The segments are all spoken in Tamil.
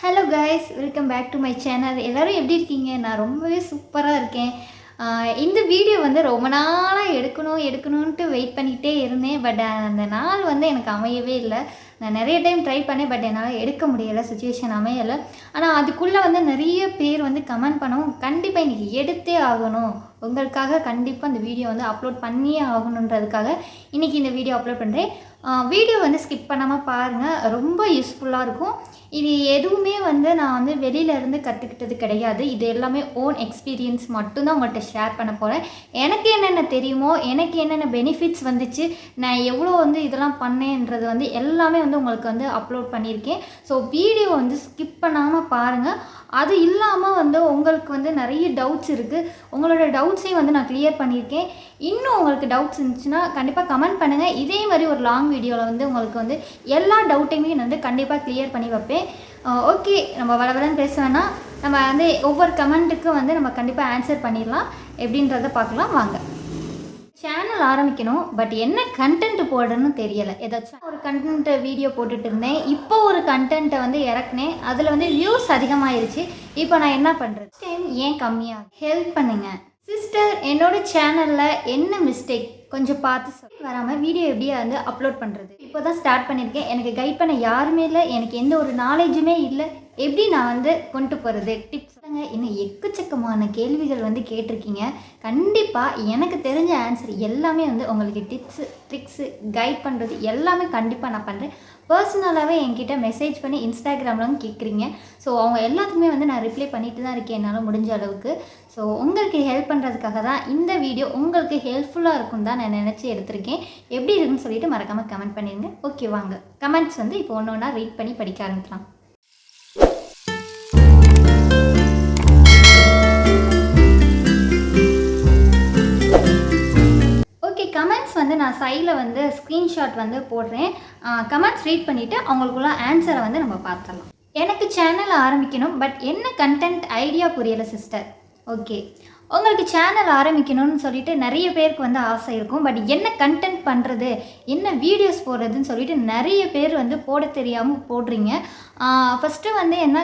Hello guys, welcome back to my channel. எல்லோரும் எப்படி இருக்கீங்க? நான் ரொம்பவே சூப்பராக இருக்கேன். இந்த வீடியோ வந்து ரொம்ப நாளாக எடுக்கணுன்ட்டு வெயிட் பண்ணிகிட்டே இருந்தேன். பட் அந்த நாள் வந்து எனக்கு அமையவே இல்லை. நான் நிறைய டைம் ட்ரை பண்ணேன், பட் என்னால் எடுக்க முடியலை, சுச்சுவேஷன் அமையலை. ஆனால் அதுக்குள்ளே வந்து நிறைய பேர் வந்து கமெண்ட் பண்ணவும் கண்டிப்பாக இன்றைக்கி எடுத்தே ஆகணும், உங்களுக்காக கண்டிப்பாக இந்த வீடியோ வந்து அப்லோட் பண்ணியே ஆகணுன்றதுக்காக இன்றைக்கி இந்த வீடியோ அப்லோட் பண்ணுறேன். வீடியோ வந்து ஸ்கிப் பண்ணாமல் பாருங்கள், ரொம்ப யூஸ்ஃபுல்லாக இருக்கும். இது எதுவுமே வந்து நான் வந்து வெளியிலேருந்து கற்றுக்கிட்டது கிடையாது. இது எல்லாமே ஓன் எக்ஸ்பீரியன்ஸ் மட்டும்தான் உங்கள்கிட்ட ஷேர் பண்ண போகிறேன். எனக்கு என்னென்ன தெரியுமோ, எனக்கு என்னென்ன பெனிஃபிட்ஸ் வந்துச்சு, நான் எவ்வளோ வந்து இதெல்லாம் பண்ணேன்றது வந்து எல்லாமே வந்து உங்களுக்கு வந்து அப்லோட் பண்ணியிருக்கேன். ஸோ வீடியோ வந்து ஸ்கிப் பண்ணாமல் பாருங்கள். அது இல்லாமல் வந்து உங்களுக்கு வந்து நிறைய டவுட்ஸ் இருக்குது. உங்களோட டவுட்ஸையும் வந்து நான் கிளியர் பண்ணியிருக்கேன். இன்னும் உங்களுக்கு டவுட்ஸ் இருந்துச்சுன்னா கண்டிப்பாக கமெண்ட் பண்ணுங்கள். இதே மாதிரி ஒரு லாங் வீடியோவில் வந்து உங்களுக்கு வந்து எல்லா டவுட்டையுமே நான் வந்து கண்டிப்பாக கிளியர் பண்ணி வைப்பேன். ஓகே, நம்ம வளவலன்னு பேச வேணாம். நம்ம வந்து ஒவ்வொரு கமெண்ட்டுக்கும் வந்து நம்ம கண்டிப்பாக ஆன்சர் பண்ணிடலாம். எப்படின்றத பார்க்கலாம் வாங்க. சேனல் ஆரம்பிக்கணும், பட் என்ன கண்டென்ட் போடுறதுன்னு தெரியலை. ஏதாச்சும் ஒரு கண்டென்ட் வீடியோ போட்டுட்டு இருந்தேன். இப்போ ஒரு கண்டென்ட்டை வந்து இறக்குனேன். அதில் வந்து வியூஸ் அதிகமாகிருச்சு. இப்போ நான் என்ன பண்ணுறது? டைம் ஏன் கம்மியாக? ஹெல்ப் பண்ணுங்கள் சிஸ்டர். என்னோட சேனலில் என்ன மிஸ்டேக் கொஞ்சம் பார்த்து வராமல் வீடியோ எப்படியா வந்து அப்லோட் பண்ணுறது? இப்போ தான் ஸ்டார்ட் பண்ணியிருக்கேன். எனக்கு கைட் பண்ண யாருமே இல்லை. எனக்கு எந்த ஒரு நாலேஜுமே இல்லை. எப்படி நான் வந்து கொண்டு போகிறது டிப்ஸ் இன்னும் எக்கச்சக்கமான கேள்விகள் வந்து கேட்டிருக்கீங்க. கண்டிப்பாக எனக்கு தெரிஞ்ச ஆன்சர் எல்லாமே வந்து உங்களுக்கு டிப்ஸு ட்ரிக்ஸு கைட் பண்ணுறது எல்லாமே கண்டிப்பாக நான் பண்ணுறேன். பர்சனலாகவே என்கிட்ட மெசேஜ் பண்ணி இன்ஸ்டாகிராம்லாம் கேட்குறீங்க. ஸோ அவங்க எல்லாத்துக்குமே வந்து நான் ரிப்ளை பண்ணிட்டு தான் இருக்கேன் என்னால் முடிஞ்ச அளவுக்கு. ஸோ உங்களுக்கு ஹெல்ப் பண்ணுறதுக்காக தான் இந்த வீடியோ உங்களுக்கு ஹெல்ப்ஃபுல்லாக இருக்கும் தான் நான் நினச்சி எடுத்திருக்கேன். எப்படி இருக்குன்னு சொல்லிட்டு மறக்காமல் கமெண்ட் பண்ணிடுங்க. ஓகே வாங்க, கமெண்ட்ஸ் வந்து இப்போ ஒன்று ஒன்றா ரீட் பண்ணி படிக்க ஆரம்பிக்கலாம். கமெண்ட்ஸ் வந்து நான் சைடில் வந்து ஸ்க்ரீன்ஷாட் வந்து போடுறேன். கமெண்ட்ஸ் ரீட் பண்ணிவிட்டு அவங்களுக்குள்ள ஆன்சரை வந்து நம்ம பார்த்துடலாம். எனக்கு சேனல் ஆரம்பிக்கணும், பட் என்ன கண்டென்ட் ஐடியா புரியலை சிஸ்டர். ஓகே, உங்களுக்கு சேனல் ஆரம்பிக்கணும்னு சொல்லிட்டு நிறைய பேருக்கு வந்து ஆசை இருக்கும். பட் என்ன கண்டென்ட் பண்ணுறது, என்ன வீடியோஸ் போடுறதுன்னு சொல்லிட்டு நிறைய பேர் வந்து போட தெரியாமல் போடுறீங்க. ஃபஸ்ட்டு வந்து என்ன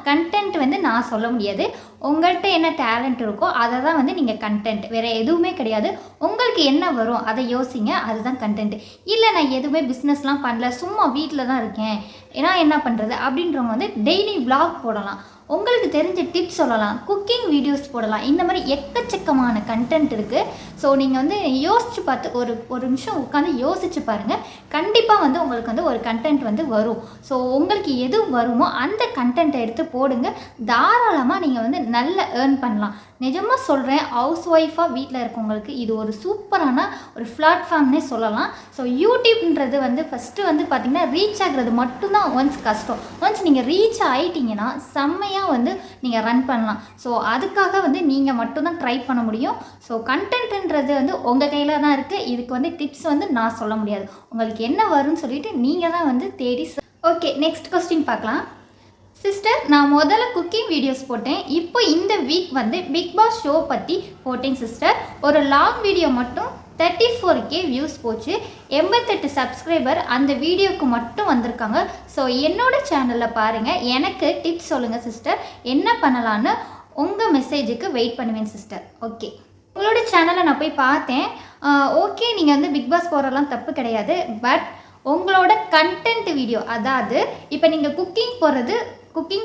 கண்டென்ட் வந்து நான் சொல்ல முடியாது. உங்கள்கிட்ட என்ன டேலண்ட் இருக்கோ அதை தான் வந்து நீங்கள் கண்டென்ட், வேறு எதுவுமே கிடையாது. உங்களுக்கு என்ன வரும் அதை யோசிங்க, அதுதான் கண்டென்ட். இல்லை நான் எதுவுமே பிஸ்னஸ்லாம் பண்ணல, சும்மா வீட்டில் தான் இருக்கேன், ஏன்னா என்ன பண்ணுறது அப்படின்றவங்க வந்து டெய்லி விளாக் போடலாம், உங்களுக்கு தெரிஞ்ச டிப்ஸ் சொல்லலாம், குக்கிங் வீடியோஸ் போடலாம். இந்த மாதிரி எக்கச்சக்கமான கண்டென்ட் இருக்குது. ஸோ நீங்கள் வந்து யோசித்து பார்த்து ஒரு நிமிஷம் உட்காந்து யோசித்து பாருங்கள். கண்டிப்பாக வந்து உங்களுக்கு வந்து ஒரு கண்டென்ட் வந்து வரும். ஸோ உங்களுக்கு எது வருமோ அந்த கண்டென்ட்டை எடுத்து போடுங்க. தாராளமாக நீங்கள் வந்து நல்ல ஏர்ன் பண்ணலாம். நிஜமாக சொல்கிறேன், ஹவுஸ் ஒய்ஃபாக வீட்டில் இருக்கவங்களுக்கு இது ஒரு சூப்பரான ஒரு பிளாட்ஃபார்ம்னே சொல்லலாம். ஸோ யூடியூப்ன்றது வந்து ஃபஸ்ட்டு வந்து பார்த்திங்கன்னா ரீச் ஆகிறது மட்டும்தான் ஒன்ஸ் கஷ்டம். ஒன்ஸ் நீங்கள் ரீச் ஆகிட்டிங்கன்னா செம்மையாக வந்து நீங்கள் ரன் பண்ணலாம். ஸோ அதுக்காக வந்து நீங்கள் மட்டும்தான் ட்ரை பண்ண முடியும். ஸோ கண்டென்ட்ன்றது வந்து உங்கள் கையில் தான் இருக்குது. இதுக்கு வந்து டிப்ஸ் வந்து நான் சொல்ல முடியாது. உங்களுக்கு என்ன வரும்னு சொல்லிட்டு நீங்கள் தான் வந்து தேடி. ஓகே, நெக்ஸ்ட் கொஸ்டின் பார்க்கலாம். சிஸ்டர், நான் முதல்ல குக்கிங் வீடியோஸ் போட்டேன். இப்போ இந்த வீக் வந்து பிக் பாஸ் ஷோ பற்றி போட்டேன் சிஸ்டர். ஒரு லாங் வீடியோ மட்டும் 34K வியூஸ் போச்சு. 88 சப்ஸ்கிரைபர் அந்த வீடியோவுக்கு மட்டும் வந்திருக்காங்க. ஸோ என்னோடய சேனலில் பாருங்கள், எனக்கு டிப்ஸ் சொல்லுங்கள் சிஸ்டர், என்ன பண்ணலான்னு உங்கள் மெசேஜுக்கு வெயிட் பண்ணுவேன் சிஸ்டர். ஓகே, உங்களோட சேனலை நான் போய் பார்த்தேன். ஓகே, நீங்கள் வந்து பிக் பாஸ் போகிறதெல்லாம் தப்பு கிடையாது. பட் உங்களோட கண்டென்ட் வீடியோ, அதாவது இப்போ நீங்கள் குக்கிங்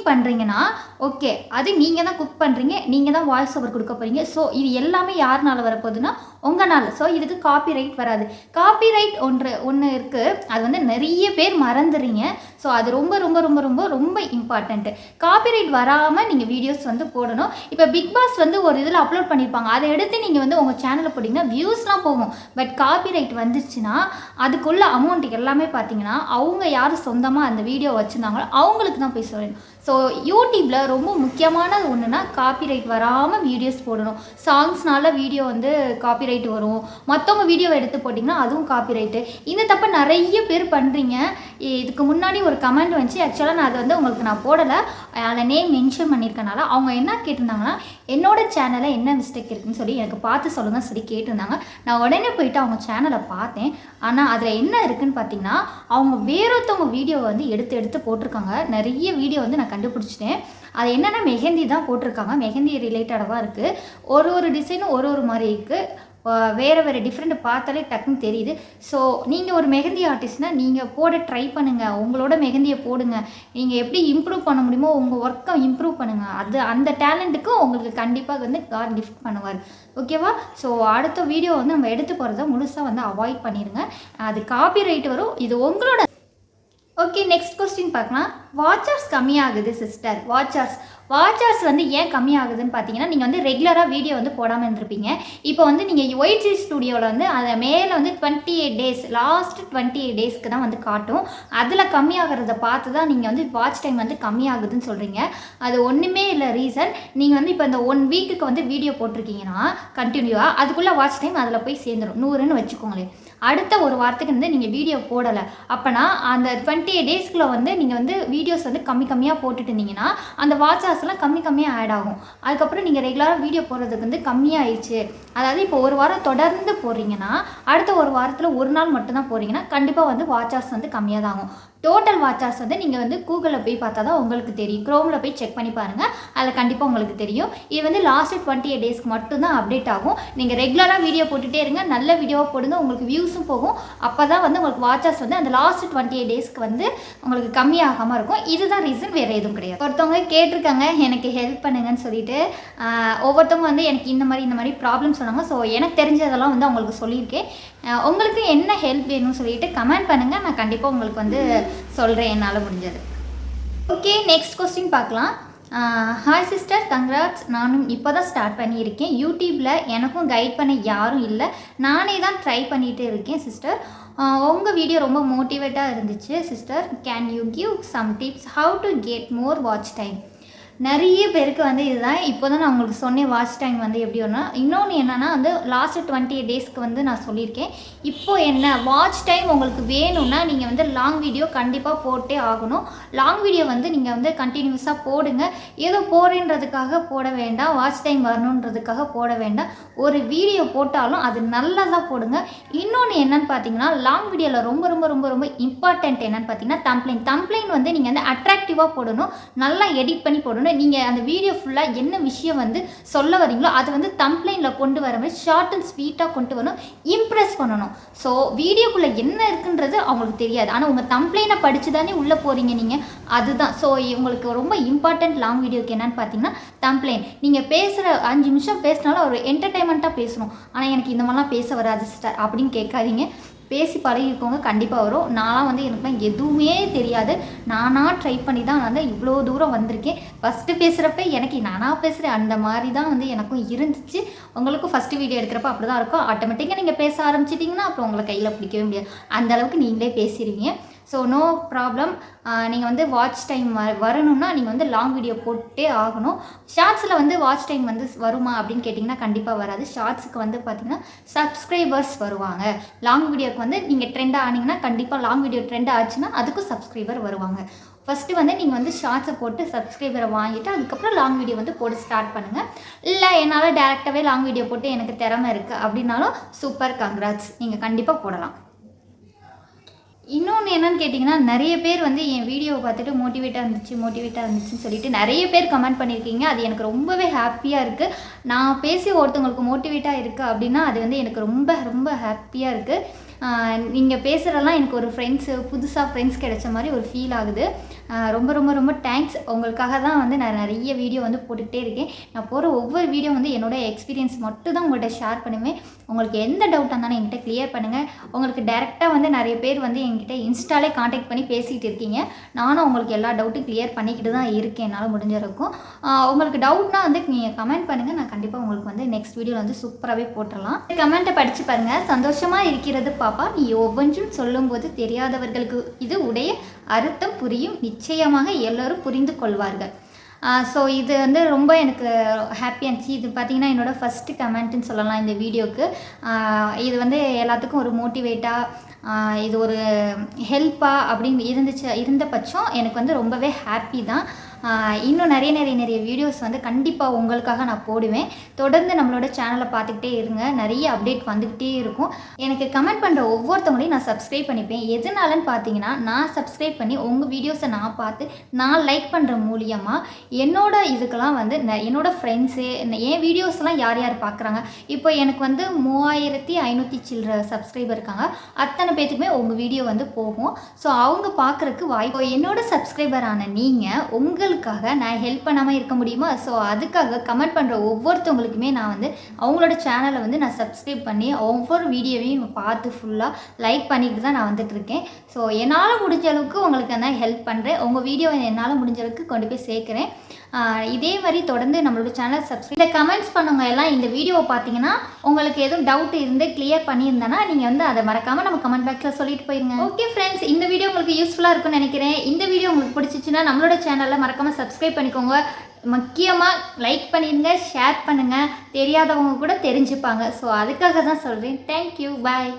பண்ணுறீங்கன்னா ஓகே, அது நீங்கள் தான் குக் பண்ணுறீங்க, நீங்கள் தான் வாய்ஸ் ஓவர் கொடுக்க போகிறீங்க. ஸோ இது எல்லாமே யாருனால வரப்போகுதுன்னா உங்களால். ஸோ இதுக்கு காப்பிரைட் வராது. காப்பிரைட் ஒன்று இருக்குது, அது வந்து நிறைய பேர் மறந்துடுறீங்க. ஸோ அது ரொம்ப ரொம்ப ரொம்ப ரொம்ப ரொம்ப இம்பார்ட்டண்ட்டு. காப்பிரைட் வராமல் நீங்கள் வீடியோஸ் வந்து போடணும். இப்போ பிக் பாஸ் வந்து ஒரு இதில் அப்லோட் பண்ணியிருப்பாங்க, அதை எடுத்து நீங்கள் வந்து உங்கள் சேனலில் போட்டிங்கன்னா வியூஸ்லாம் போகும். பட் காப்பிரைட் வந்துச்சுன்னா அதுக்குள்ள அமௌண்ட் எல்லாமே பார்த்தீங்கன்னா அவங்க யார் சொந்தமாக அந்த வீடியோ வச்சுருந்தாங்களோ அவங்களுக்கு தான் போய் சொல்லணும். ஸோ யூடியூப்பில் ரொம்ப முக்கியமானது ஒன்றுனா காப்பிரைட் வராமல் வீடியோஸ் போடணும். சாங்ஸ்னால வீடியோ வந்து காப்பிரைட் வரும். மற்றவங்க வீடியோவை எடுத்து போட்டிங்கன்னா அதுவும் காப்பிரைட்டு. இந்த தப்பை நிறைய பேர் பண்ணுறீங்க. இதுக்கு முன்னாடி ஒரு கமெண்ட் வந்துச்சு. ஆக்சுவலாக நான் அதை வந்து உங்களுக்கு நான் போடலை, அதில் நேம் மென்ஷன் பண்ணியிருக்கனால அவங்க என்ன கேட்டிருந்தாங்கன்னா, என்னோட சேனலில் என்ன மிஸ்டேக் இருக்குதுன்னு சொல்லி எனக்கு பார்த்து சொல்லுங்கள் சொல்லி கேட்டிருந்தாங்க. நான் உடனே போயிட்டு அவங்க சேனலை பார்த்தேன். ஆனால் அதில் என்ன இருக்குதுன்னு பார்த்தீங்கன்னா, அவங்க வேறொருத்தவங்க வீடியோவை வந்து எடுத்து போட்டிருக்காங்க. நிறைய வீடியோ வந்து நான் கண்டுபிடிச்சிட்டேன். அது என்னென்னா மெஹந்தி தான் போட்டிருக்காங்க. மெஹந்தி ரிலேட்டடாக இருக்குது. ஒரு டிசைனும் ஒரு மாதிரி இருக்குது. வேறு டிஃப்ரெண்ட் பார்த்தாலே டக்குன்னு தெரியுது. ஸோ நீங்கள் ஒரு மெஹந்தி ஆர்டிஸ்ட்னால் நீங்கள் போட ட்ரை பண்ணுங்கள். உங்களோட மெஹந்தியை போடுங்க. நீங்கள் எப்படி இம்ப்ரூவ் பண்ண முடியுமோ உங்கள் ஒர்க்கை இம்ப்ரூவ் பண்ணுங்கள். அந்த டேலண்ட்டுக்கு உங்களுக்கு கண்டிப்பாக வந்து காட் கிஃப்ட் பண்ணுவார். ஓகேவா? ஸோ அடுத்த வீடியோ வந்து நம்ம எடுத்து போகிறத முழுசாக வந்து அவாய்ட் பண்ணிடுங்க. அது காப்பி ரைட் வரும். இது உங்களோட. ஓகே, நெக்ஸ்ட் கொஸ்டின் பார்க்கலாம். வாட்சர்ஸ் கம்மியாகுது சிஸ்டர். வாட்சர்ஸ் வந்து ஏன் கம்மியாகுதுன்னு பார்த்தீங்கன்னா, நீங்கள் வந்து ரெகுலராக வீடியோ வந்து போடாமல் இருந்திருப்பீங்க. இப்போ வந்து நீங்கள் ஒய்ஜி ஸ்டுடியோவில் வந்து அதை மேலே வந்து 28 டேஸ் லாஸ்ட் 28 டேஸ்க்கு தான் வந்து காட்டும். அதில் கம்மியாகிறத பார்த்து தான் நீங்கள் வந்து வாட்ச் டைம் வந்து கம்மியாகுதுன்னு சொல்கிறீங்க. அது ஒன்றுமே இல்லை ரீசன். நீங்கள் வந்து இப்போ இந்த 1 வீக்குக்கு வந்து வீடியோ போட்டிருக்கீங்கன்னா கண்டினியூவாக அதுக்குள்ளே வாட்ச் டைம் அதில் போய் சேர்ந்துடும். 100ன்னு வச்சுக்கோங்களேன். அடுத்த ஒரு வாரத்துக்கு வந்து நீங்கள் வீடியோ போடலை அப்படின்னா அந்த 28 டேஸ்க்குள்ளே வந்து நீங்கள் வந்து வீடியோஸ் வந்து கம்மியாக போட்டுட்டு இருந்தீங்கன்னா அந்த வாட்சர்ஸ்லாம் கம்மியாக ஆட் ஆகும். அதுக்கப்புறம் நீங்கள் ரெகுலராக வீடியோ போடுறதுக்கு வந்து கம்மியாகிடுச்சு. அதாவது இப்போ ஒரு வாரம் தொடர்ந்து போடுறீங்கன்னா அடுத்த ஒரு வாரத்தில் ஒரு நாள் மட்டும்தான் போடுறீங்கன்னா கண்டிப்பாக வந்து வாட்சர்ஸ் வந்து கம்மியாக தான் ஆகும். டோட்டல் வாட்சர்ஸ் வந்து நீங்கள் வந்து கூகுளில் போய் பார்த்தா தான் உங்களுக்கு தெரியும். க்ரோமில் போய் செக் பண்ணி பாருங்கள். அதில் கண்டிப்பாக உங்களுக்கு தெரியும். இது வந்து லாஸ்ட் 28 டேஸ்க்கு மட்டும்தான் அப்டேட் ஆகும். நீங்கள் ரெகுலராக வீடியோ போட்டுகிட்டே இருங்க. நல்ல வீடியோவாக போடுங்க. உங்களுக்கு வியூஸும் போகும். அப்போ தான் வந்து உங்களுக்கு வாட்சர்ஸ் வந்து அந்த லாஸ்ட் 28 டேஸ்க்கு வந்து உங்களுக்கு கம்மியாகாமல் இருக்கும். இதுதான் ரீசன், வேறு எதுவும் கிடையாது. ஒருத்தவங்க கேட்டிருக்காங்க எனக்கு ஹெல்ப் பண்ணுங்கன்னு சொல்லிட்டு. ஒவ்வொருத்தவங்க வந்து எனக்கு இந்த மாதிரி ப்ராப்ளம் சொன்னாங்க. ஸோ எனக்கு தெரிஞ்சதெல்லாம் வந்து அவங்களுக்கு சொல்லியிருக்கேன். உங்களுக்கு என்ன ஹெல்ப் வேணும்னு சொல்லிட்டு கமெண்ட் பண்ணுங்கள். நான் கண்டிப்பாக உங்களுக்கு வந்து சொல்கிறேன் என்னால் முடிஞ்சது. ஓகே, நெக்ஸ்ட் கொஸ்டின் பார்க்கலாம். Hi sister, congrats. நானும் இப்போ தான் ஸ்டார்ட் பண்ணியிருக்கேன் யூடியூப்பில். எனக்கும் கைட் பண்ண யாரும் இல்லை. நானே தான் ட்ரை பண்ணிகிட்டு இருக்கேன் சிஸ்டர். உங்கள் வீடியோ ரொம்ப மோட்டிவேட்டாக இருந்துச்சு sister. Can you give some tips how to get more watch time? நிறைய பேருக்கு வந்து இதுதான் இப்போ தான் நான் உங்களுக்கு சொன்னேன். வாட்ச் டைம் வந்து எப்படி ஒன்றா. இன்னொன்று என்னென்னா வந்து லாஸ்ட் 28 டேஸ்க்கு வந்து நான் சொல்லியிருக்கேன். இப்போ என்ன வாட்ச் டைம் உங்களுக்கு வேணும்னா நீங்கள் வந்து லாங் வீடியோ கண்டிப்பாக போட்டே ஆகணும். லாங் வீடியோ வந்து நீங்கள் வந்து கண்டினியூஸாக போடுங்க. ஏதோ போடுன்றதுக்காக போட வேண்டாம். வாட்ச் டைம் வரணுன்றதுக்காக போட வேண்டாம். ஒரு வீடியோ போட்டாலும் அது நல்லதாக போடுங்க. இன்னொன்று என்னென்னு பார்த்தீங்கன்னா, லாங் வீடியோவில் ரொம்ப ரொம்ப ரொம்ப ரொம்ப இம்பார்ட்டண்ட் என்னென்னு பார்த்தீங்கன்னா தம்ப்ளைன் வந்து நீங்கள் வந்து அட்ராக்டிவாக போடணும். நல்லா எடிட் பண்ணி போடணும். நீங்கள் அந்த வீடியோ ஃபுல்லாக என்ன விஷயம் வந்து சொல்ல வரீங்களோ அது வந்து தம்ப்ளைனில் கொண்டு வர மாதிரி ஷார்ட் அண்ட் ஸ்வீட்டாக கொண்டு வரணும். இம்ப்ரெஸ் பண்ணணும். ஸோ வீடியோக்குள்ளே என்ன இருக்குன்றது அவங்களுக்கு தெரியாது. ஆனால் உங்கள் தம்ப்ளைனை படித்து தானே உள்ளே போகிறீங்க நீங்கள். அதுதான். ஸோ உங்களுக்கு ரொம்ப இம்பார்ட்டண்ட் லாங் வீடியோக்கு என்னென்னு பார்த்தீங்கன்னா தம்ப்ளைன். நீங்கள் பேசுகிற 5 நிமிஷம் பேசினாலும் ஒரு என்டர்டைன்மெண்ட்டாக பேசணும். ஆனால் எனக்கு இந்த மாதிரிலாம் பேச வராது சிஸ்டர் அப்படின்னு கேட்காதீங்க. பேசி பழகிக்கோங்க, கண்டிப்பாக வரும். நான்லாம் வந்து எனக்குலாம் எதுவுமே தெரியாது. நானாக ட்ரை பண்ணி தான் வந்து இவ்வளோ தூரம் வந்திருக்கேன். ஃபஸ்ட்டு பேசுகிறப்ப எனக்கு நானாக பேசுகிறேன் அந்த மாதிரி தான் வந்து எனக்கும் இருந்துச்சு. உங்களுக்கும் ஃபஸ்ட்டு வீடியோ எடுக்கிறப்ப அப்படி தான் இருக்கும். ஆட்டோமேட்டிக்காக நீங்கள் பேச ஆரம்பிச்சிட்டிங்கன்னா அப்புறம் உங்களை கையில் பிடிக்கவே முடியாது. அந்தளவுக்கு நீங்களே பேசிடுவீங்க. So no problem. நீங்கள் வந்து வாட்ச் டைம் வரணும்னா நீங்கள் வந்து லாங் வீடியோ போட்டே ஆகணும். ஷார்ட்ஸில் வந்து வாட்ச் டைம் வந்து வருமா அப்படின்னு கேட்டிங்கன்னா கண்டிப்பாக வராது. ஷார்ட்ஸுக்கு வந்து பார்த்திங்கன்னா சப்ஸ்கிரைபர்ஸ் வருவாங்க. லாங் வீடியோக்கு வந்து நீங்கள் ட்ரெண்டாக ஆனீங்கன்னா கண்டிப்பாக லாங் வீடியோ ட்ரெண்ட் ஆச்சுன்னா அதுக்கும் சப்ஸ்கிரைபர் வருவாங்க. ஃபஸ்ட்டு வந்து நீங்கள் வந்து ஷார்ட்ஸை போட்டு சப்ஸ்கிரைபரை வாங்கிட்டு அதுக்கப்புறம் லாங் வீடியோ வந்து போட்டு ஸ்டார்ட் பண்ணுங்கள். இல்லை என்னால் டேரெக்டாகவே லாங் வீடியோ போட்டு எனக்கு திறமை இருக்குது அப்படின்னாலும் சூப்பர், கங்க்ராட்ஸ். நீங்கள் கண்டிப்பாக போடலாம். இன்னொன்று என்னென்னு கேட்டிங்கன்னா, நிறைய பேர் வந்து என் வீடியோவை பார்த்துட்டு மோட்டிவேட்டாக இருந்துச்சுன்னு சொல்லிட்டு நிறைய பேர் கமெண்ட் பண்ணியிருக்கீங்க. அது எனக்கு ரொம்பவே ஹாப்பியாக இருக்குது. நான் பேசி ஒருத்தவங்களுக்கு மோட்டிவேட்டாக இருக்குது அப்படின்னா அது வந்து எனக்கு ரொம்ப ரொம்ப ஹாப்பியாக இருக்குது. நீங்கள் பேசுகிறலாம் எனக்கு ஒரு புதுசாக ஃப்ரெண்ட்ஸ் கிடைச்ச மாதிரி ஒரு ஃபீல் ஆகுது. ரொம்ப ரொம்ப ரொம்ப தேங்க்ஸ். உங்களுக்காக தான் வந்து நான் நிறைய வீடியோ வந்து போட்டுக்கிட்டே இருக்கேன். நான் போகிற ஒவ்வொரு வீடியோ வந்து என்னோடய எக்ஸ்பீரியன்ஸ் மட்டும் தான் உங்கள்கிட்ட ஷேர் பண்ணுவேன். உங்களுக்கு எந்த டவுட்டாக இருந்தாலும் என்கிட்ட கிளியர் பண்ணுங்கள். உங்களுக்கு டேரெக்டாக வந்து நிறைய பேர் வந்து என்கிட்ட இன்ஸ்டாலே காண்டாக்ட் பண்ணி பேசிகிட்டு இருக்கீங்க. நானும் உங்களுக்கு எல்லா டவுட்டும் கிளியர் பண்ணிக்கிட்டு தான் இருக்கேன் என்னால் முடிஞ்சிருக்கும். உங்களுக்கு டவுட்னா வந்து நீங்கள் கமெண்ட் பண்ணுங்கள். நான் கண்டிப்பாக உங்களுக்கு வந்து நெக்ஸ்ட் வீடியோவில் வந்து சூப்பராகவே போட்டுடலாம். கமெண்ட்டை படித்து பாருங்கள். சந்தோஷமாக இருக்கிறது பாப்பா, நீ ஒவ்வொன்றும் சொல்லும்போது தெரியாதவர்களுக்கு இது உடைய அர்த்தம் புரியும். நிச்சயமாக எல்லோரும் புரிந்து கொள்வார்கள். ஸோ இது வந்து ரொம்ப எனக்கு ஹாப்பியாக இருந்துச்சு. இது பார்த்திங்கன்னா என்னோடய ஃபஸ்ட்டு கமெண்ட்டுன்னு சொல்லலாம் இந்த வீடியோவுக்கு. இது வந்து எல்லாத்துக்கும் ஒரு மோட்டிவேட்டாக இது ஒரு ஹெல்ப்பாக அப்படின்னு இருந்த பட்சம் எனக்கு வந்து ரொம்பவே ஹாப்பி தான். இன்னும் நிறைய வீடியோஸ் வந்து கண்டிப்பாக உங்களுக்காக நான் போடுவேன். தொடர்ந்து நம்மளோட சேனலை பார்த்துக்கிட்டே இருங்க. நிறைய அப்டேட் வந்துக்கிட்டே இருக்கும். எனக்கு கமெண்ட் பண்ணுற ஒவ்வொருத்தவங்களையும் நான் சப்ஸ்கிரைப் பண்ணிப்பேன். எதனாலன்னு பார்த்தீங்கன்னா, நான் சப்ஸ்கிரைப் பண்ணி உங்கள் வீடியோஸை நான் பார்த்து நான் லைக் பண்ணுற மூலியமாக என்னோட இதுக்கெல்லாம் வந்து என்னோட ஃப்ரெண்ட்ஸு என் வீடியோஸ்லாம் யார் யார் பார்க்குறாங்க. இப்போ எனக்கு வந்து 3500 சில்லற சப்ஸ்கிரைபர் இருக்காங்க. அத்தனை பேத்துக்குமே உங்கள் வீடியோ வந்து போகும். ஸோ அவங்க பார்க்குறக்கு வாய்ப்பு. என்னோட சப்ஸ்கிரைபரான நீங்கள் உங்களுக்காக நான் ஹெல்ப் பண்ணாமல் இருக்க முடியுமா? ஸோ அதுக்காக கமெண்ட் பண்ணுற ஒவ்வொருத்தவங்களுக்குமே நான் வந்து அவங்களோட சேனலை வந்து நான் சப்ஸ்கிரைப் பண்ணி ஒவ்வொரு வீடியோவையும் பார்த்து ஃபுல்லாக லைக் பண்ணிட்டு தான் நான் வந்துட்டுருக்கேன். ஸோ என்னால் முடிஞ்ச அளவுக்கு உங்களுக்கு நான் ஹெல்ப் பண்ணுறேன். உங்கள் வீடியோவை என்னால் முடிஞ்ச அளவுக்கு கொண்டு போய் சேர்க்குறேன். இதே மாதிரி தொடர்ந்து நம்மளோட சேனல் சப்ஸ்கிரைப். இந்த கமெண்ட்ஸ் பண்ணவங்க எல்லாம் இந்த வீடியோவை பார்த்தீங்கன்னா உங்களுக்கு எதுவும் டவுட் இருந்து கிளியர் பண்ணியிருந்தேன்னா நீங்கள் வந்து அதை மறக்காமல் நம்ம கமெண்ட் பாக்ஸில் சொல்லிட்டு போயிருங்க. ஓகே ஃப்ரெண்ட்ஸ், இந்த வீடியோ உங்களுக்கு யூஸ்ஃபுல்லாக இருக்கும்னு நினைக்கிறேன். இந்த வீடியோ உங்களுக்கு பிடிச்சிச்சுன்னா நம்மளோட சேனலில் மறக்காமல் சப்ஸ்கிரைப் பண்ணிக்கோங்க. முக்கியமாக லைக் பண்ணிடுங்க, ஷேர் பண்ணுங்கள். தெரியாதவங்க கூட தெரிஞ்சுப்பாங்க. ஸோ அதுக்காக தான் சொல்கிறேன். தேங்க்யூ, பாய்.